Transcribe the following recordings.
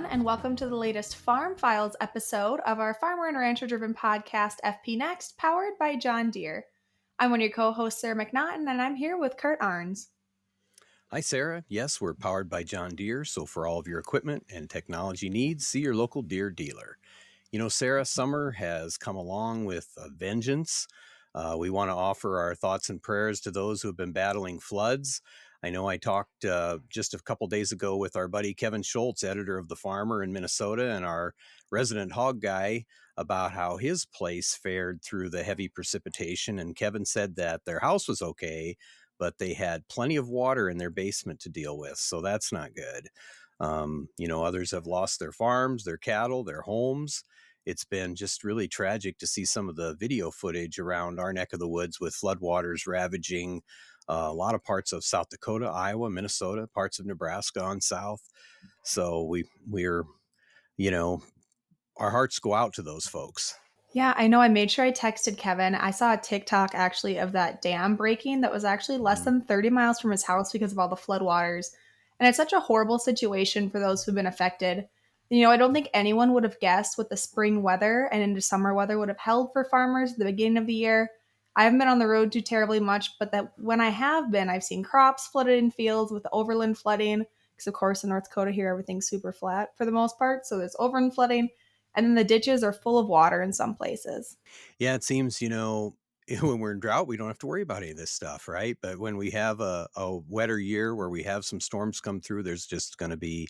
and welcome to the latest Farm Files episode of our farmer and rancher driven podcast, FP Next, powered by John Deere. I'm one of your co hosts, Sarah McNaughton, and I'm here with Kurt Arns. Hi, Sarah. Yes, we're powered by John Deere, so for all of your equipment and technology needs, see your local Deere dealer. You know, Sarah, summer has come along with a vengeance. We want to offer our thoughts and prayers to those who have been battling floods. I know I talked just a couple days ago with our buddy Kevin Schultz, editor of The Farmer in Minnesota, and our resident hog guy about how his place fared through the heavy precipitation. And Kevin said that their house was okay, but they had plenty of water in their basement to deal with. So that's not good. Others have lost their farms, their cattle, their homes. It's been just really tragic to see some of the video footage around our neck of the woods with floodwaters ravaging a lot of parts of South Dakota, Iowa, Minnesota, parts of Nebraska on south. So we're, you know, our hearts go out to those folks. Yeah, I know. I made sure I texted Kevin. I saw a TikTok actually of that dam breaking that was actually less Mhm. than 30 miles from his house because of all the floodwaters. And it's such a horrible situation for those who've been affected. I don't think anyone would have guessed what the spring weather and into summer weather would have held for farmers at the beginning of the year. I haven't been on the road too terribly much, but that when I have been, I've seen crops flooded in fields with overland flooding. Because, of course, in North Dakota here, everything's super flat for the most part. So there's overland flooding, and then the ditches are full of water in some places. Yeah, it seems, when we're in drought, we don't have to worry about any of this stuff, right? But when we have a wetter year where we have some storms come through, there's just going to be,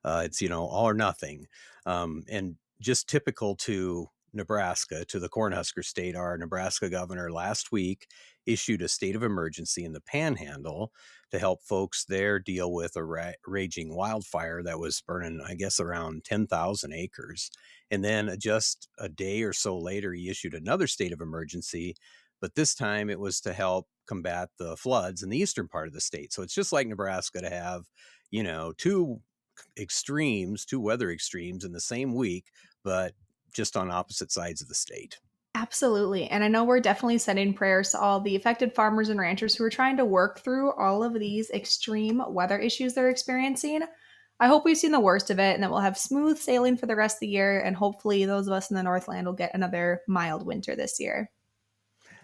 all or nothing. And just typical to Nebraska, to the Cornhusker state, our Nebraska governor last week issued a state of emergency in the Panhandle to help folks there deal with a raging wildfire that was burning, I guess, around 10,000 acres. And then just a day or so later, he issued another state of emergency, but this time it was to help combat the floods in the eastern part of the state. So it's just like Nebraska to have, two weather extremes in the same week, but just on opposite sides of the state. Absolutely. And I know we're definitely sending prayers to all the affected farmers and ranchers who are trying to work through all of these extreme weather issues they're experiencing. I hope we've seen the worst of it and that we'll have smooth sailing for the rest of the year. And hopefully, those of us in the Northland will get another mild winter this year.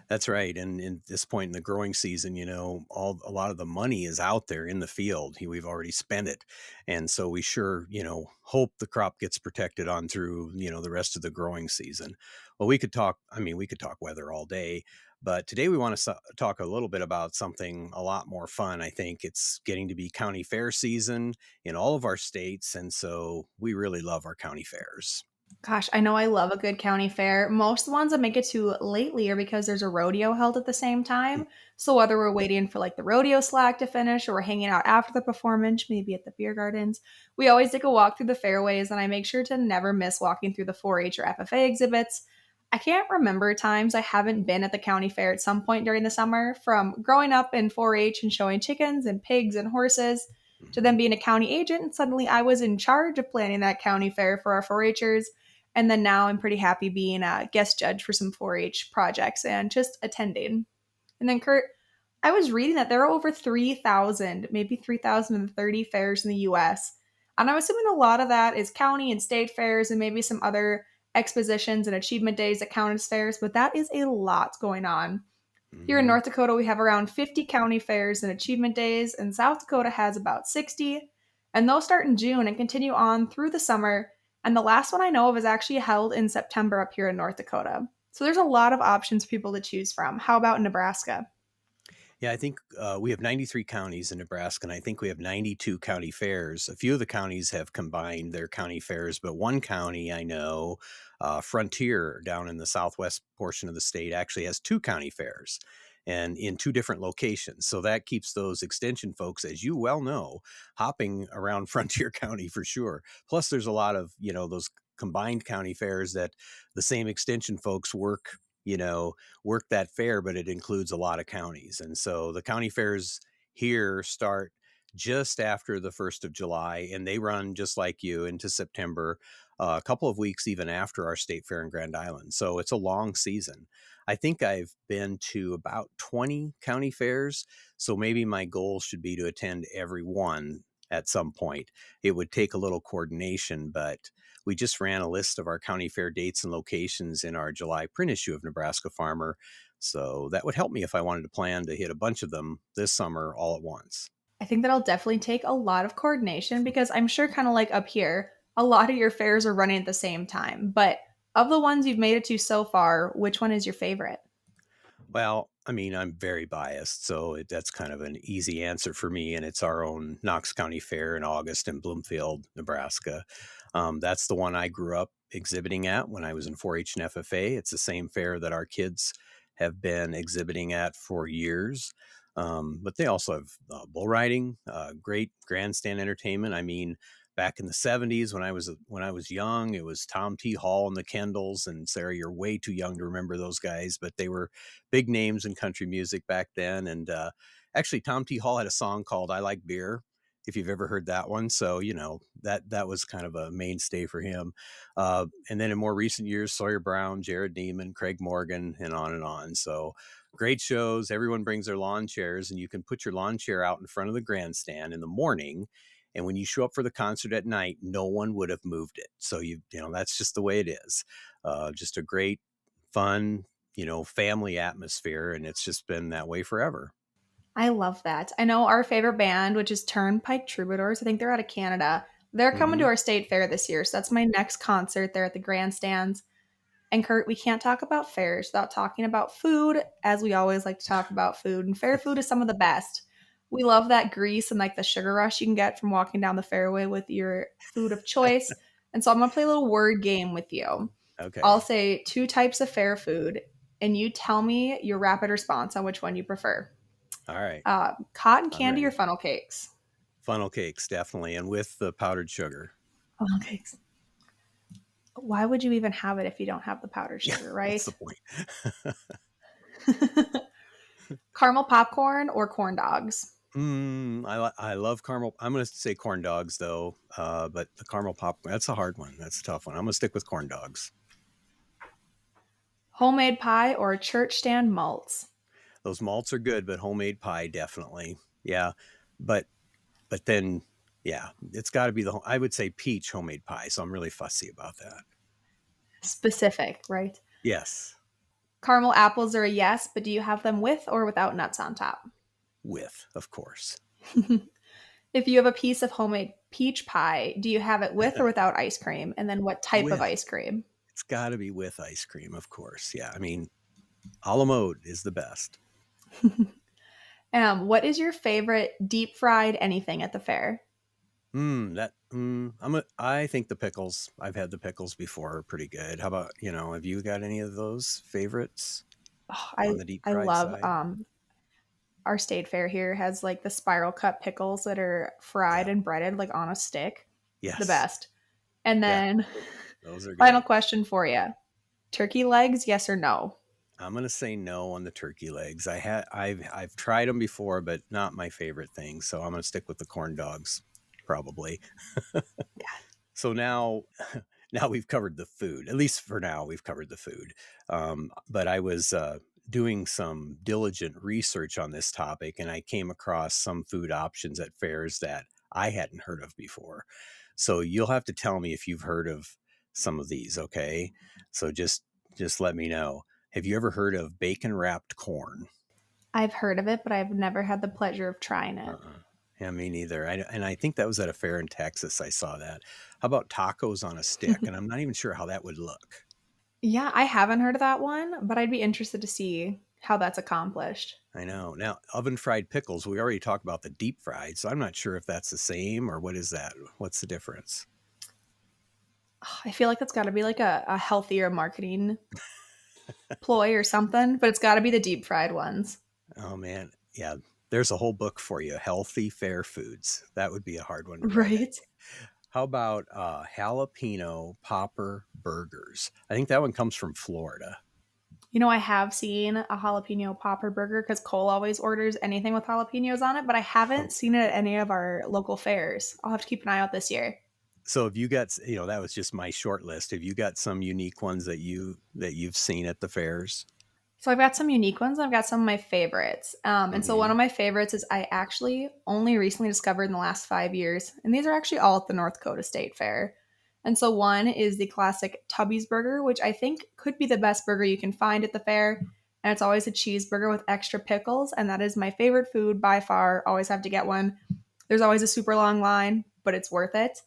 That's right. And in this point in the growing season, a lot of the money is out there in the field. We've already spent it. And so we sure, hope the crop gets protected on through, the rest of the growing season. Well, we could talk weather all day, but today we want to talk a little bit about something a lot more fun. I think it's getting to be county fair season in all of our states. And so we really love our county fairs. Gosh, I know I love a good county fair. Most of the ones I make it to lately are because there's a rodeo held at the same time. So whether we're waiting for like the rodeo slack to finish or we're hanging out after the performance, maybe at the beer gardens, we always take a walk through the fairways, and I make sure to never miss walking through the 4-H or FFA exhibits. I can't remember times I haven't been at the county fair at some point during the summer, from growing up in 4-H and showing chickens and pigs and horses to then being a county agent, and suddenly I was in charge of planning that county fair for our 4-Hers. And then now I'm pretty happy being a guest judge for some 4-H projects and just attending. And then, Kurt, I was reading that there are over 3,000, maybe 3,030 fairs in the US. And I'm assuming a lot of that is county and state fairs and maybe some other expositions and achievement days that count as fairs, but that is a lot going on. Here in Mhm. North Dakota, we have around 50 county fairs and achievement days, and South Dakota has about 60. And those start in June and continue on through the summer. And the last one I know of is actually held in September up here in North Dakota. So there's a lot of options for people to choose from. How about Nebraska? Yeah, I think we have 93 counties in Nebraska, and I think we have 92 county fairs. A few of the counties have combined their county fairs, but one county I know, Frontier, down in the southwest portion of the state, actually has two county fairs and in two different locations. So that keeps those extension folks, as you well know, hopping around Frontier County for sure. Plus, there's a lot of, those combined county fairs that the same extension folks work that fair, but it includes a lot of counties. And so the county fairs here start just after the 1st of July, and they run just like you into September, a couple of weeks even after our state fair in Grand Island. So it's a long season. I think I've been to about 20 county fairs. So maybe my goal should be to attend every one at some point. It would take a little coordination, but we just ran a list of our county fair dates and locations in our July print issue of Nebraska Farmer. So that would help me if I wanted to plan to hit a bunch of them this summer all at once. I think that'll definitely take a lot of coordination because I'm sure, kind of like up here, a lot of your fairs are running at the same time. But of the ones you've made it to so far, which one is your favorite? Well, I mean, I'm very biased, so that's kind of an easy answer for me. And it's our own Knox County Fair in August in Bloomfield, Nebraska. That's the one I grew up exhibiting at when I was in 4-H and FFA. It's the same fair that our kids have been exhibiting at for years. But they also have bull riding, great grandstand entertainment. I mean, back in the 70s when I was young, it was Tom T. Hall and the Kendalls. And Sarah, you're way too young to remember those guys, but they were big names in country music back then. And actually, Tom T. Hall had a song called "I Like Beer," if you've ever heard that one. So that was kind of a mainstay for him. And then in more recent years, Sawyer Brown, Jared Neiman, Craig Morgan, and on and on. So great shows. Everyone brings their lawn chairs, and you can put your lawn chair out in front of the grandstand in the morning. And when you show up for the concert at night, no one would have moved it. So that's just the way it is. Just a great, fun, family atmosphere, and it's just been that way forever. I love that. I know our favorite band, which is Turnpike Troubadours. I think they're out of Canada. They're coming to Hmm. our state fair this year. So that's my next concert there at the grandstands. And Kurt, we can't talk about fairs without talking about food, as we always like to talk about food. And fair food is some of the best. We love that grease and like the sugar rush you can get from walking down the fairway with your food of choice. And so I'm going to play a little word game with you. I'll Okay. say two types of fair food, and you tell me your rapid response on which one you prefer. All right. Cotton I'm candy or ready. funnel cakes? Funnel cakes, definitely, and with the powdered sugar. Funnel cakes. Why would you even have it if you don't have the powdered Yeah. sugar, What's the right? point? Caramel popcorn or corn dogs? I love caramel. I'm going to say corn dogs though, but the caramel popcorn, that's a hard one. That's a tough one. I'm going to stick with corn dogs. Homemade pie or church stand malts? Those malts are good, but homemade pie definitely. Yeah, but then yeah, it's got to be I would say peach homemade pie. So I'm really fussy about that. Specific, right? Yes, Caramel apples are a yes, but do you have them with or without nuts on top? with of course. If you have a piece of homemade peach pie, do you have it with or without ice cream? And then what type of With. ice cream? It's got to be with ice cream, of course. Yeah, I mean, a la mode is the best. What is your favorite deep fried anything at the fair? I think the pickles. I've had the pickles before, are pretty good. How about have you got any of those favorites Oh, on the deep I fried love side? our state fair here has like the spiral cut pickles that are fried Yeah. and breaded like on a stick. The Yes. best. And Yeah. then Those are final good. question for you. Turkey legs, yes or no? I'm gonna say no on the turkey legs. I've tried them before, but not my favorite thing. So I'm gonna stick with the corn dogs, probably. So now we've covered the food. At least for now, we've covered the food. But I was doing some diligent research on this topic, and I came across some food options at fairs that I hadn't heard of before. So you'll have to tell me if you've heard of some of these. Okay, so just let me know. Have you ever heard of bacon wrapped corn? I've heard of it, but I've never had the pleasure of trying it. Uh-uh. Yeah, me neither. And I think that was at a fair in Texas. I saw that. How about tacos on a stick? And I'm not even sure how that would look. Yeah, I haven't heard of that one, but I'd be interested to see how that's accomplished. I know. Now, oven fried pickles, we already talked about the deep fried, so I'm not sure if that's the same or what is that? What's the difference? I feel like that's got to be like a healthier marketing ploy or something, but it's got to be the deep fried ones. Oh, man. Yeah, there's a whole book for you. Healthy, fair foods. That would be a hard one to write. Right? How about jalapeno popper burgers? I think that one comes from Florida. You know, I have seen a jalapeno popper burger because Cole always orders anything with jalapenos on it, but I haven't seen it at any of our local fairs. I'll have to keep an eye out this year. So have you got, that was just my short list. Have you got some unique ones that you've seen at the fairs? So I've got some unique ones. I've got some of my favorites. And so one Hmm. of my favorites is I actually only recently discovered in the last 5 years, and these are actually all at the North Dakota State Fair. And so one is the classic Tubby's Burger, which I think could be the best burger you can find at the fair. And it's always a cheeseburger with extra pickles, and that is my favorite food by far. Always have to get one. There's always a super long line, but it's worth it.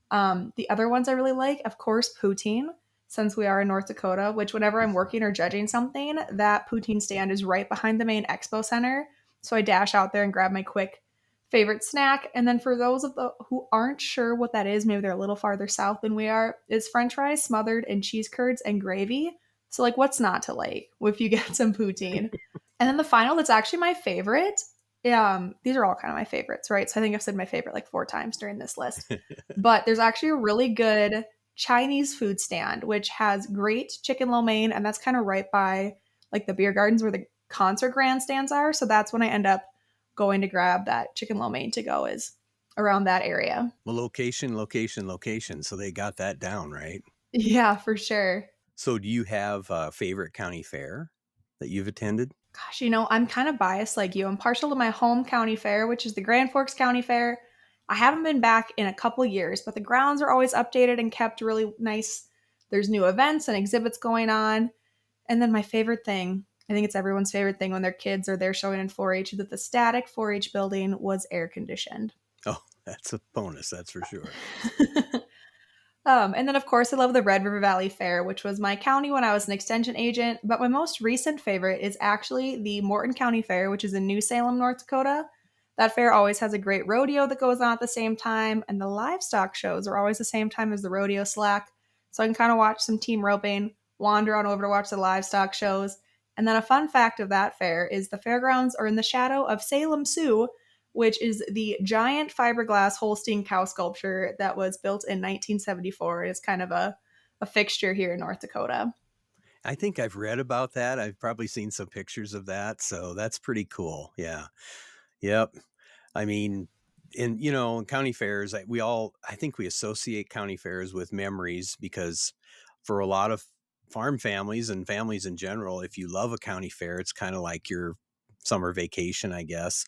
The other ones I really like, of course, poutine, since we are in North Dakota, which whenever I'm working or judging something, that poutine stand is right behind the main expo center. So I dash out there and grab my quick favorite snack. And then for those of the who aren't sure what that is, maybe they're a little farther south than we are, is French fries smothered in cheese curds and gravy. So like, what's not to like if you get some poutine? And then the final that's actually my favorite. These are all kind of my favorites, right? So I think I've said my favorite like 4 times during this list. But there's actually a really good Chinese food stand which has great chicken lo mein, and that's kind of right by like the beer gardens where the concert grandstands are. So that's when I end up going to grab that chicken lo mein to go is around that area. Well, location, location, location. So they got that down, right? Yeah, for sure. So do you have a favorite county fair that you've attended? Gosh, I'm kind of biased like you. I'm partial to my home county fair, which is the Grand Forks County Fair. I haven't been back in a couple years, but the grounds are always updated and kept really nice. There's new events and exhibits going on. And then my favorite thing, I think it's everyone's favorite thing when their kids are there showing in 4 H, that the static 4 H building was air conditioned. Oh, that's a bonus, that's for sure. And then, of course, I love the Red River Valley Fair, which was my county when I was an extension agent. But my most recent favorite is actually the Morton County Fair, which is in New Salem, North Dakota. That fair always has a great rodeo that goes on at the same time, and the livestock shows are always the same time as the rodeo slack. So I can kind of watch some team roping, wander on over to watch the livestock shows. And then a fun fact of that fair is the fairgrounds are in the shadow of Salem Sioux, which is the giant fiberglass Holstein cow sculpture that was built in 1974. It's kind of a fixture here in North Dakota. I think I've read about that. I've probably seen some pictures of that. So that's pretty cool. Yeah. Yep. I mean, in county fairs, I think we associate county fairs with memories because for a lot of farm families and families in general, if you love a county fair, it's kind of like your summer vacation, I guess.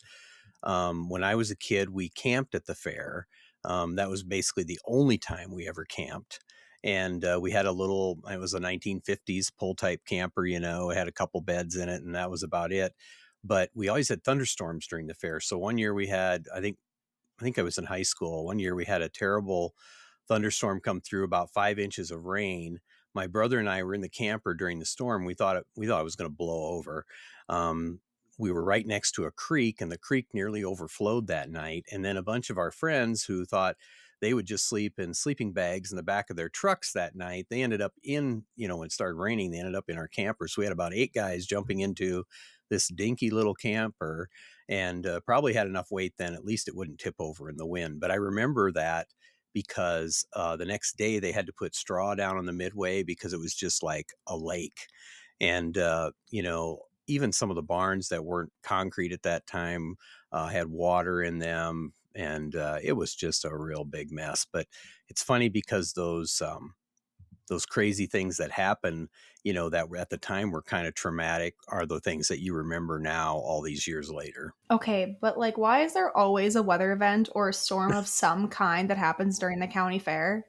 When I was a kid, we camped at the fair. That was basically the only time we ever camped. And we had it was a 1950s pull type camper, it had a couple beds in it, and that was about it. But we always had thunderstorms during the fair. So one year we had, I think I was in high school. One year we had a terrible thunderstorm come through, about 5 inches of rain. My brother and I were in the camper during the storm. We thought it was going to blow over. Um, we were right next to a creek, and the creek nearly overflowed that night. And then a bunch of our friends who thought they would just sleep in sleeping bags in the back of their trucks that night, they ended up when it started raining, they ended up in our camper. So we had about 8 guys jumping into this dinky little camper, and probably had enough weight then at least it wouldn't tip over in the wind. But I remember that because the next day they had to put straw down on the midway because it was just like a lake. And, even some of the barns that weren't concrete at that time had water in them. And it was just a real big mess. But it's funny because those crazy things that happen, that at the time were kind of traumatic, are the things that you remember now all these years later. Okay, but like, why is there always a weather event or a storm of some kind that happens during the county fair?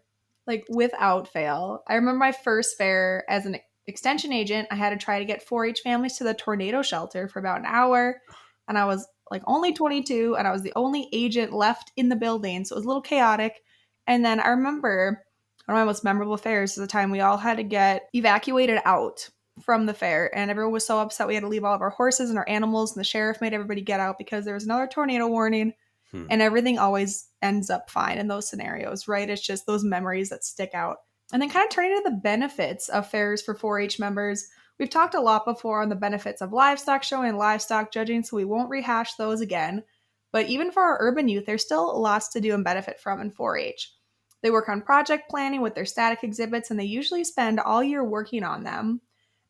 Like, without fail. I remember my first fair as an extension agent, I had to try to get 4 H families to the tornado shelter for about an hour. And I was like only 22, and I was the only agent left in the building. So it was a little chaotic. And then I remember one of my most memorable fairs is the time we all had to get evacuated out from the fair, and everyone was so upset we had to leave all of our horses and our animals, and the sheriff made everybody get out because there was another tornado warning. Hmm. And everything always ends up fine in those scenarios, right? It's just those memories that stick out. And then kind of turning to the benefits of fairs for 4-H members. We've talked a lot before on the benefits of livestock showing and livestock judging, so we won't rehash those again. But even for our urban youth, there's still lots to do and benefit from in 4-H. They work on project planning with their static exhibits, and they usually spend all year working on them.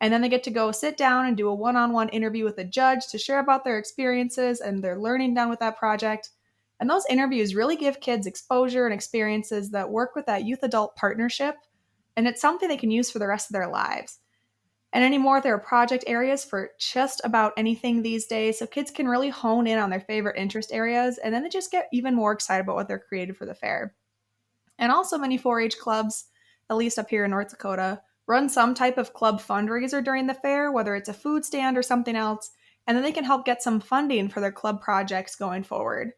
And then they get to go sit down and do a one on one interview with a judge to share about their experiences and their learning done with that project. And those interviews really give kids exposure and experiences that work with that youth adult partnership. And it's something they can use for the rest of their lives. And anymore, there are project areas for just about anything these days, so kids can really hone in on their favorite interest areas, and then they just get even more excited about what they're created for the fair. And also, many 4 H clubs, at least up here in North Dakota, run some type of club fundraiser during the fair, whether it's a food stand or something else, and then they can help get some funding for their club projects going forward.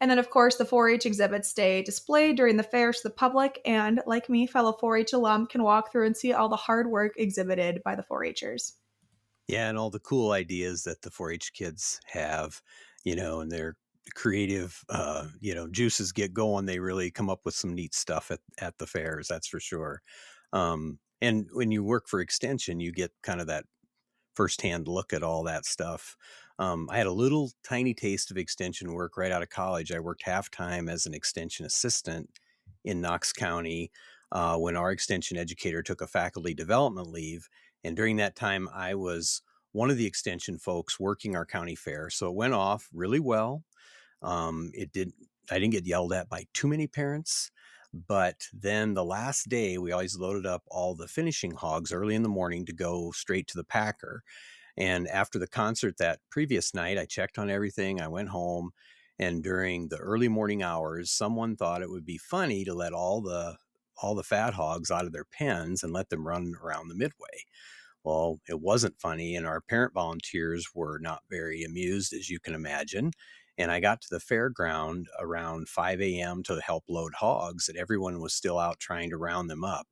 And then, of course, the 4 H exhibits stay displayed during the fair so the public and, like me, fellow 4 H alum can walk through and see all the hard work exhibited by the 4 Hers. Yeah, and all the cool ideas that the 4-H kids have, and their creative, juices get going. They really come up with some neat stuff at the fairs, that's for sure. And when you work for Extension, you get kind of that firsthand look at all that stuff. I had a little tiny taste of extension work right out of college. I worked half time as an extension assistant in Knox County when our extension educator took a faculty development leave. And during that time, I was one of the extension folks working our county fair. So it went off really well. It did. I didn't get yelled at by too many parents. But then the last day, we always loaded up all the finishing hogs early in the morning to go straight to the packer. And after the concert that previous night, I checked on everything. I went home, and during the early morning hours, someone thought it would be funny to let all the fat hogs out of their pens and let them run around the midway. Well, it wasn't funny, and our parent volunteers were not very amused, as you can imagine. And I got to the fairground around 5 a.m. to help load hogs, and everyone was still out trying to round them up.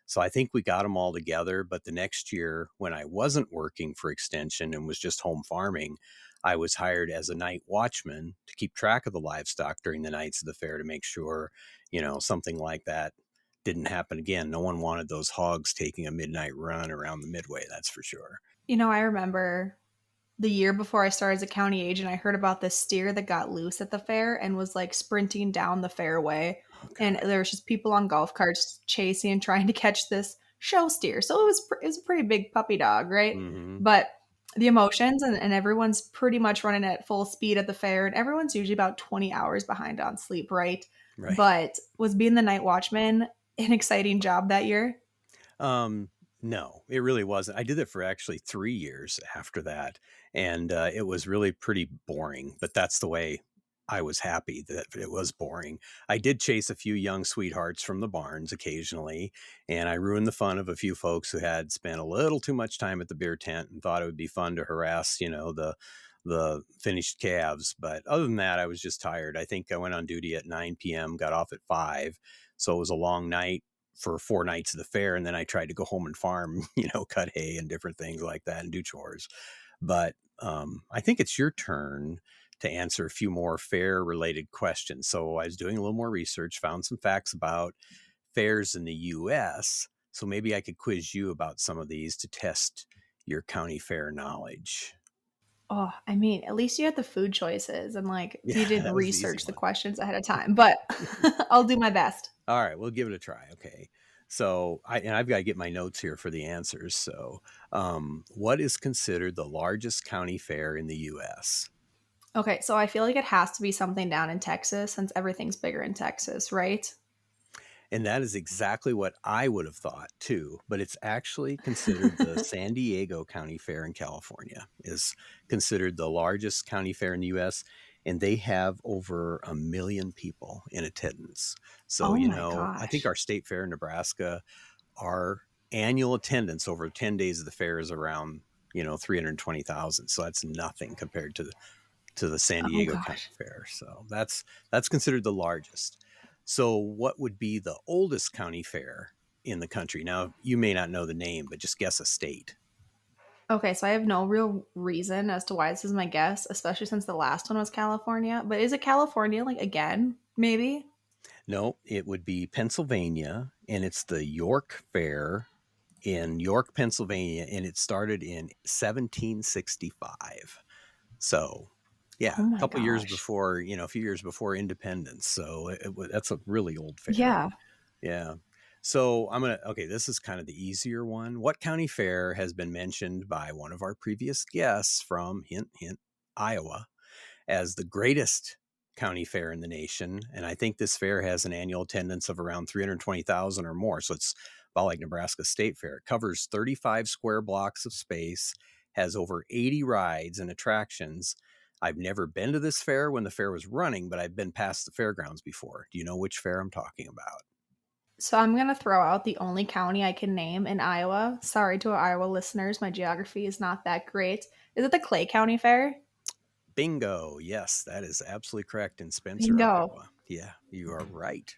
So I think we got them all together. But the next year, when I wasn't working for Extension and was just home farming, I was hired as a night watchman to keep track of the livestock during the nights of the fair to make sure, something like that didn't happen again. No one wanted those hogs taking a midnight run around the midway, that's for sure. I remember the year before I started as a county agent, I heard about this steer that got loose at the fair and was like sprinting down the fairway. Oh, And God. there was just people on golf carts chasing and trying to catch this show steer. So it was a pretty big puppy dog, right? Mm-hmm. But the emotions and everyone's pretty much running at full speed at the fair, and everyone's usually about 20 hours behind on sleep, right? Right. But was being the night watchman an exciting job that year? Um, no, it really wasn't. I did it for actually 3 years after that, and it was really pretty boring. But that's the way I was happy that it was boring. I did chase a few young sweethearts from the barns occasionally, and I ruined the fun of a few folks who had spent a little too much time at the beer tent and thought it would be fun to harass, the finished calves. But other than that, I was just tired. I think I went on duty at 9 p.m., got off at 5, so it was a long night for 4 nights of the fair. And then I tried to go home and farm, cut hay and different things like that and do chores. But I think it's your turn to answer a few more fair related questions. So I was doing a little more research, found some facts about fairs in the US. So maybe I could quiz you about some of these to test your county fair knowledge. Oh, I mean, at least you had the food choices and like you Yeah, did that was the easy research the one. questions ahead of time, but I'll do my best. All right, we'll give it a try. Okay. So I've got to get my notes here for the answers. So, what is considered the largest county fair in the U.S.? Okay, so I feel like it has to be something down in Texas since everything's bigger in Texas, right? And that is exactly what I would have thought too. But it's actually considered the San Diego County Fair in California is considered the largest county fair in the U.S. And they have over 1 million people in attendance. So, Oh my I think gosh. our state fair in Nebraska, our annual attendance over 10 days of the fair is around 320,000. So that's nothing compared to the San Oh Diego County gosh. Fair. So that's considered the largest. So what would be the oldest county fair in the country? Now you may not know the name, but just guess a state. Okay, so I have no real reason as to why this is my guess, especially since the last one was California. But is it California like again? Maybe? No, it would be Pennsylvania, and it's the York Fair in York, Pennsylvania, and it started in 1765. So, yeah, Oh a my couple years gosh. before, a few years before independence. So that's a really old fair. Yeah. Yeah. So okay, this is kind of the easier one. What county fair has been mentioned by one of our previous guests from hint, hint, Iowa as the greatest county fair in the nation? And I think this fair has an annual attendance of around 320,000 or more. So it's about like Nebraska State Fair. It covers 35 square blocks of space, has over 80 rides and attractions. I've never been to this fair when the fair was running, but I've been past the fairgrounds before. Do you know which fair I'm talking about? So I'm going to throw out the only county I can name in Iowa. Sorry to our Iowa listeners, my geography is not that great. Is it the Clay County Fair? Bingo. Yes, that is absolutely correct in Spencer, Bingo. Iowa. Yeah, you are right.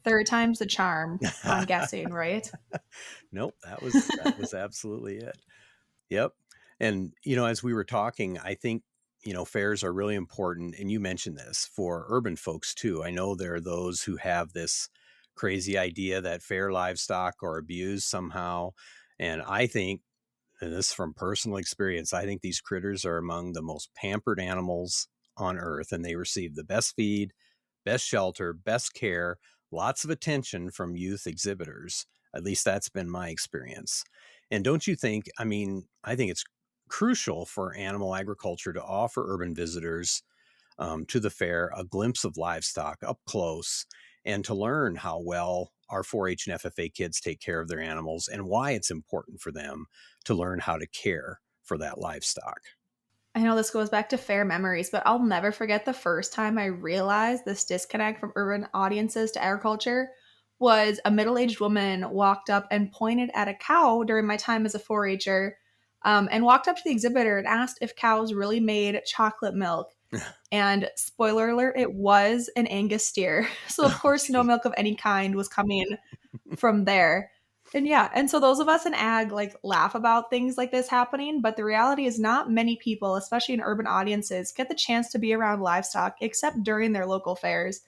Third time's the charm, I'm guessing, right? Nope, that was absolutely it. Yep. And as we were talking, I think fairs are really important, and you mentioned this for urban folks too. I know there are those who have this crazy idea that fair livestock are abused somehow, and I think, and this is from personal experience, I think these critters are among the most pampered animals on earth, and they receive the best feed, best shelter, best care, lots of attention from youth exhibitors. At least that's been my experience. And don't you think, I mean, I think it's crucial for animal agriculture to offer urban visitors to the fair a glimpse of livestock up close and to learn how well our 4-H and FFA kids take care of their animals and why it's important for them to learn how to care for that livestock. I know this goes back to fair memories, but I'll never forget the first time I realized this disconnect from urban audiences to agriculture was a middle-aged woman walked up and pointed at a cow during my time as a 4-H'er, and walked up to the exhibitor and asked if cows really made chocolate milk. And spoiler alert, it was an Angus steer. So of Oh, course, no gee. milk of any kind was coming from there. And yeah, and so those of us in ag like laugh about things like this happening, but the reality is not many people, especially in urban audiences, get the chance to be around livestock except during their local fairs.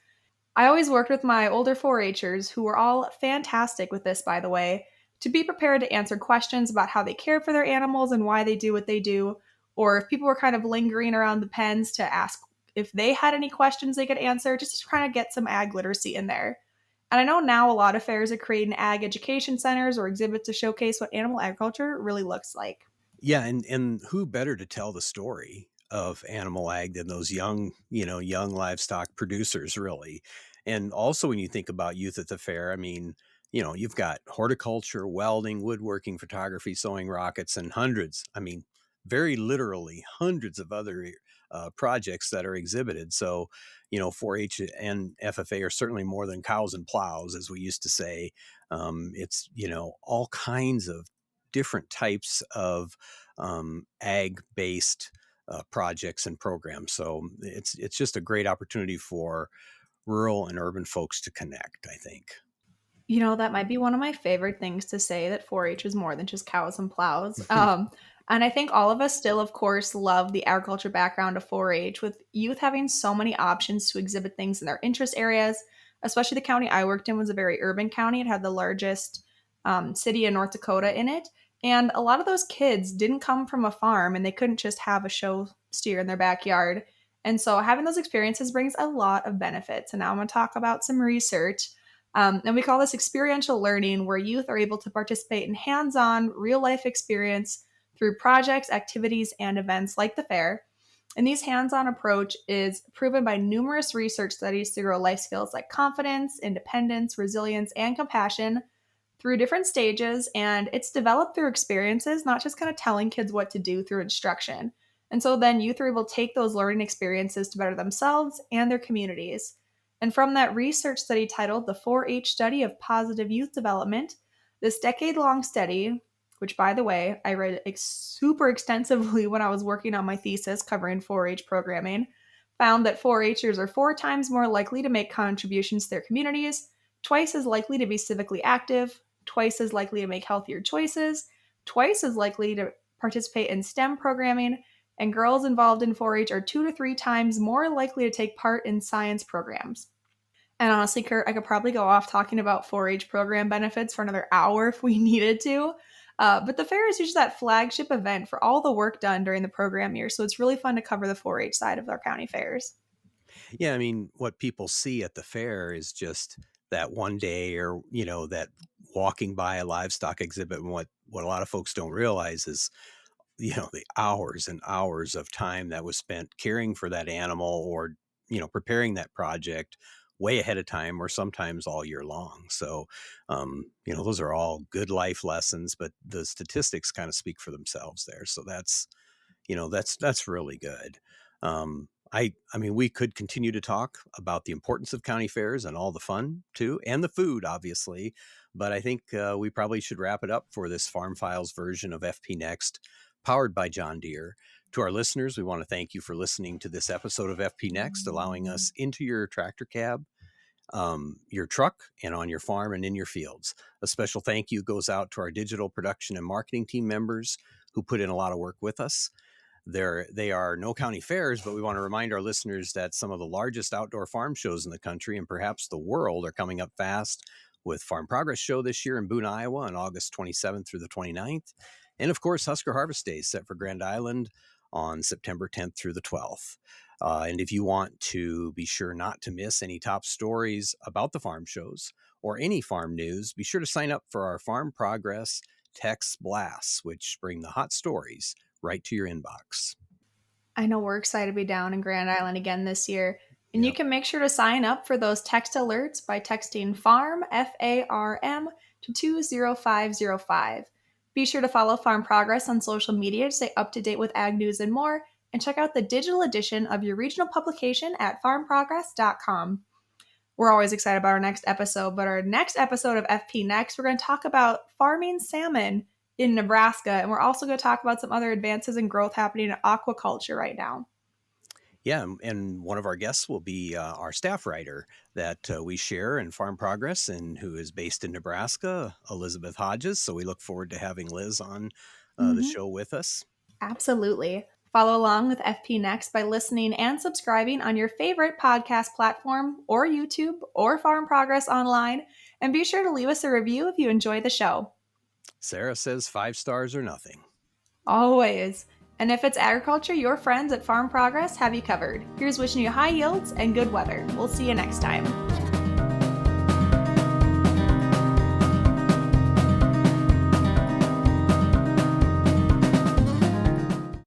I always worked with my older 4-Hers who were all fantastic with this, by the way, to be prepared to answer questions about how they care for their animals and why they do what they do, or if people were kind of lingering around the pens to ask if they had any questions they could answer, just to kind of get some ag literacy in there. And I know now a lot of fairs are creating ag education centers or exhibits to showcase what animal agriculture really looks like. Yeah, and who better to tell the story of animal ag than those young livestock producers, really. And also when you think about youth at the fair, I mean, you've got horticulture, welding, woodworking, photography, sewing rockets, and hundreds, I mean, very literally hundreds of other projects that are exhibited. So, 4-H and FFA are certainly more than cows and plows, as we used to say. It's, all kinds of different types of ag based projects and programs. So it's just a great opportunity for rural and urban folks to connect, I think. You know, that might be one of my favorite things to say that 4-H is more than just cows and plows. And I think all of us still, of course, love the agriculture background of 4-H, with youth having so many options to exhibit things in their interest areas. Especially the county I worked in was a very urban county. It had the largest city in North Dakota in it. And a lot of those kids didn't come from a farm and they couldn't just have a show steer in their backyard. And so having those experiences brings a lot of benefits. And now I'm going to talk about some research, and we call this experiential learning, where youth are able to participate in hands on, real life experience through projects, activities, and events like the fair. And these hands on approach is proven by numerous research studies to grow life skills like confidence, independence, resilience, and compassion through different stages. And it's developed through experiences, not just kind of telling kids what to do through instruction. And so then youth are able to take those learning experiences to better themselves and their communities. And from that research study titled The 4-H Study of Positive Youth Development, this decade long study, which by the way, I read super extensively when I was working on my thesis covering 4-H programming, found that 4-Hers are 4 times more likely to make contributions to their communities, twice as likely to be civically active, twice as likely to make healthier choices, twice as likely to participate in STEM programming, and girls involved in 4-H are 2 to 3 times more likely to take part in science programs. And honestly, Kurt, I could probably go off talking about 4-H program benefits for another hour if we needed to. But the fair is usually that flagship event for all the work done during the program year. So it's really fun to cover the 4-H side of our county fairs. Yeah, I mean, what people see at the fair is just that one day, or that walking by a livestock exhibit. And what a lot of folks don't realize is the hours and hours of time that was spent caring for that animal, or preparing that project, way ahead of time or sometimes all year long. So, those are all good life lessons, but the statistics kind of speak for themselves there. So that's really good. I mean, we could continue to talk about the importance of county fairs and all the fun too, and the food, obviously. But I think we probably should wrap it up for this Farm Files version of FP Next, powered by John Deere. To our listeners, we want to thank you for listening to this episode of FP Next, allowing us into your tractor cab, your truck, and on your farm and in your fields. A special thank you goes out to our digital production and marketing team members who put in a lot of work with us. They are no county fairs, but we want to remind our listeners that some of the largest outdoor farm shows in the country and perhaps the world are coming up fast, with Farm Progress Show this year in Boone, Iowa on August 27th through the 29th. And of course, Husker Harvest Days set for Grand Island on September 10th through the 12th. And if you want to be sure not to miss any top stories about the farm shows or any farm news, be sure to sign up for our Farm Progress text blasts, which bring the hot stories right to your inbox. I know we're excited to be down in Grand Island again this year. And you Yep. can make sure to sign up for those text alerts by texting FARM, FARM, to 20505. Be sure to follow Farm Progress on social media to stay up to date with ag news and more. And check out the digital edition of your regional publication at farmprogress.com. We're always excited about our next episode, but our next episode of FP Next, we're going to talk about farming salmon in Nebraska, and we're also going to talk about some other advances in growth happening in aquaculture right now. Yeah, and one of our guests will be our staff writer that we share in Farm Progress and who is based in Nebraska, Elizabeth Hodges. So we look forward to having Liz on the show with us. Absolutely. Follow along with FP Next by listening and subscribing on your favorite podcast platform or YouTube or Farm Progress Online. And be sure to leave us a review if you enjoy the show. Sarah says 5 stars or nothing. Always. And if it's agriculture, your friends at Farm Progress have you covered. Here's wishing you high yields and good weather. We'll see you next time.